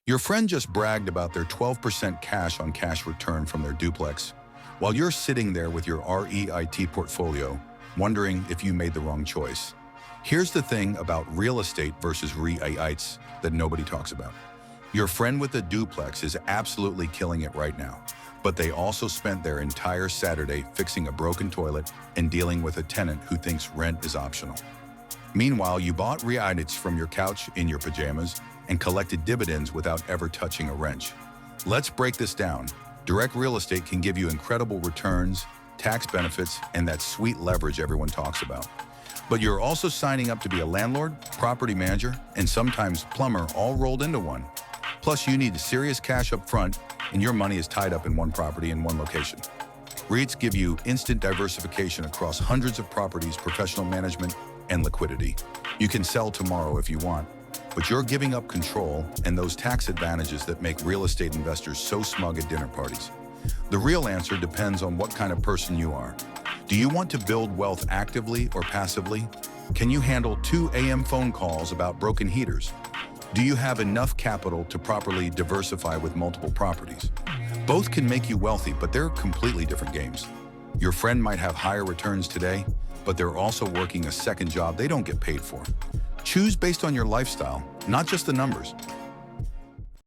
Your friend just bragged about their 12% cash on cash return from their duplex, while you're sitting there with your REIT portfolio, wondering if you made the wrong choice. Here's the thing about real estate versus REITs that nobody talks about. Your friend with the duplex is absolutely killing it right now, but they also spent their entire Saturday fixing a broken toilet and dealing with a tenant who thinks rent is optional. Meanwhile, you bought REITs from your couch in your pajamas and collected dividends without ever touching a wrench. Let's break this down. Direct real estate can give you incredible returns, tax benefits, and that sweet leverage everyone talks about. But you're also signing up to be a landlord, property manager, and sometimes plumber all rolled into one. Plus, you need serious cash up front, and your money is tied up in one property in one location. REITs give you instant diversification across hundreds of properties, professional management, and liquidity. You can sell tomorrow if you want, but you're giving up control and those tax advantages that make real estate investors so smug at dinner parties. The real answer depends on what kind of person you are. Do you want to build wealth actively or passively? Can you handle 2 a.m. phone calls about broken heaters? Do you have enough capital to properly diversify with multiple properties? Both can make you wealthy, but they're completely different games. Your friend might have higher returns today, but they're also working a second job they don't get paid for. Choose based on your lifestyle, not just the numbers.